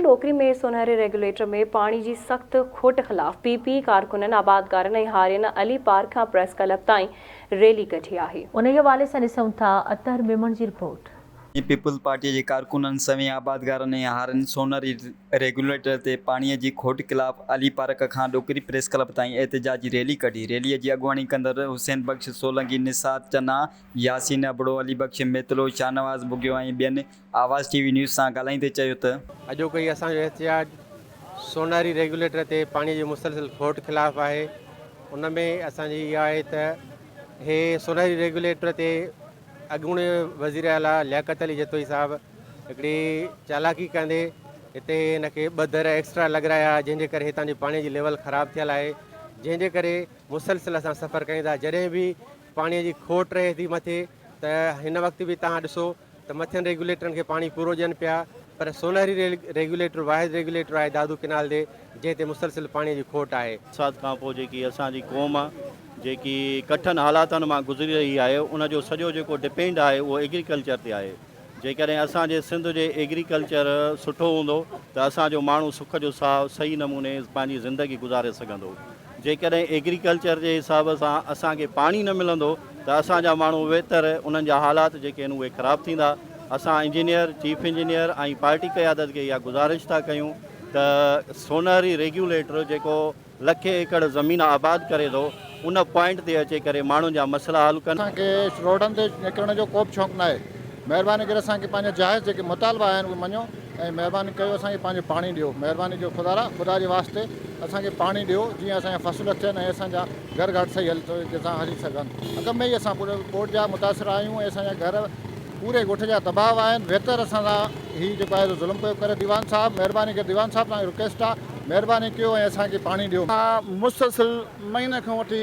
डोकरी में सोनहरे रेगुलेटर में पानी की सख्त खोट खिलाफ पीपी कारकुनन आबादगारन ऐं हारियन अली पार्क खां प्रेस क्लब ताईं रैली कढी आहे। उन हवाले से ॾिसूं था अतहर मेमण की रिपोर्ट। पीपल्स पार्टी के कारकुनन समेत आबादगारनि ऐं हारनि सोनहरी रेगुलेटर ते पाणीअ जी खोट खिलाफ़ अली पार्क खां डोकरी प्रेस क्लब ताईं एहतजाजी रैली कढी। रैलीअ जी अॻुवाणी कंदड़ हुसैन बख्श सोलंकी, निसार चन्ना, यासीन अबड़ो, अली बख्श मेतलो, शाहनवाज़ बुगियो ऐं ॿियनि आवाज़ टीवी न्यूज़ सां ॻाल्हाईंदे चयो त अॼोको असांजो एहतजाज सोनहरी रेगुलेटर ते पाणी जी मुसलसिल खोट खिलाफ़ आहे। उन में असांजी इहा आहे त हे सोनहरी रेगुलेटर ते अॻूणे वज़ीर आला लियाकत अली जतोई साहब हिकिड़ी चालाकी कंदे हिते हिनखे 2 दर एक्स्ट्रा लॻाया, जंहिंजे करे हितां जी पाणी जी लेवल ख़राबु थियल आहे, जंहिंजे करे मुसलसिल असां सफ़र कयूं था। जॾहिं बि पाणीअ जी खोट रहे थी मथे त हिन वक़्तु बि तव्हां ॾिसो त मथियनि रेगुलेटरनि खे पाणी पूरो ॾियनि पिया, पर सोनहरी रेगुलेटर वाहिद रेगुलेटर आहे दादू किनाल ते जंहिं ते मुसलसिल पाणीअ जी खोट आहे। साथ खां पोइ जेकी असांजी क़ौम जेकी कठिन हालातनि मां गुज़री रही आहे, उनजो सॼो जेको डिपेंड आहे उहो एग्रीकल्चर ते आहे। जेकॾहिं असांजे सिंध जे एग्रीकल्चर सुठो हूंदो त असांजो माण्हू सुख जो साहु सही नमूने पंहिंजी ज़िंदगी गुज़ारे सघंदो। जेकॾहिं एग्रीकल्चर जे हिसाब सां असांखे पाणी न मिलंदो त असांजा माण्हू वेतर उन्हनि जा हालात जेके आहिनि उहे ख़राबु थींदा। असां इंजीनियर, चीफ इंजीनियर ऐं पार्टी क़यादत खे इहा गुज़ारिश था कयूं त सोनहरी रेगुलेटर जेको लखे एकड़ ज़मीन आबाद करे थो, उन पॉइंट ते अचे करे माण्हुनि जा मसइला हल कनि। असांखे रोडनि ते निकिरण जो को बि शौक़ु न आहे। महिरबानी करे असांखे पंहिंजा जाइज़ जेके मुतालबा आहिनि उहे मञो ऐं महिरबानी कयो असांखे पंहिंजो पाणी ॾियो। महिरबानी कयो ख़ुदा जे वास्ते असांखे पाणी ॾियो जीअं असांजा फसल थियनि ऐं असांजा घर घाट सही हली सघनि। अॻ में ई असां पूरे कोर्ट जा मुतासिर आहियूं ऐं असांजा घर पूरे ॻोठ जा तबाह आहिनि। बहितर असां सां हीउ जेको आहे ज़ुल्म पियो करे दीवान साहब, महिरबानी करे दीवान साहब तव्हांजी रिक्वेस्ट आहे, महिरबानी कयो ऐं असांखे पाणी ॾियो। मुसलसिल महीने खां वठी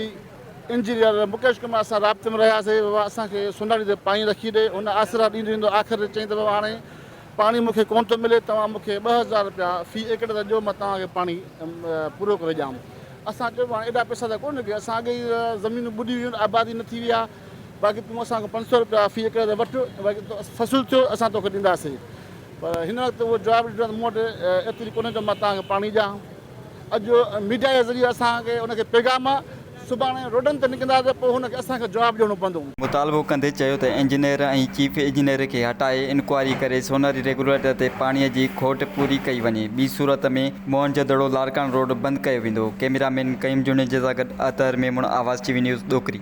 इंजीनियर मुकेश कुमार सां राब्ते में रहियासीं, असांखे सोनहरी ते पाणी रखी ॾे, उन आसरा ॾींदो आख़िर चई त हाणे पाणी मूंखे कोन थो मिले, तव्हां मूंखे 2000 रुपया फ़ी एकड़ त ॾियो, मां तव्हांखे पाणी पूरो करे ॾियां। असां चयो हाणे एॾा पैसा त कोन लॻे, असांखे ज़मीन ॿुॾी वियूं, आबादी न थी वई आहे, बाक़ी तूं असांखे 500 रुपया फ़ी एकड़ ते वठि, बाक़ी फसल थियो असां तोखे ॾींदासीं। पर हिन वक़्तु उहो जवाबु ॾिनो मूं वटि एतिरी कोन्हे जो मां तव्हांखे पाणी ॾियां। अॼु मीडिया जे ज़रिए असांखे उनखे पैगाम सुभाणे रोडनि ते निकिरंदा त पोइ हुनखे असांखे जवाबु ॾियणो पवंदो। मुतालबो कंदे चयो त इंजीनियर ऐं चीफ इंजीनियर खे हटाए इंक्वायरी करे सोनहरी रेगुलेटर ते पाणीअ जी खोट पूरी कई वञे। ॿी सूरत में मोहनजोदड़ो लारकान रोड बंदि कयो वेंदो। कैमरामैन कईम जुने जे सां गॾु अतहर मेमण, आवाज़ टीवी न्यूज़ डोकरी।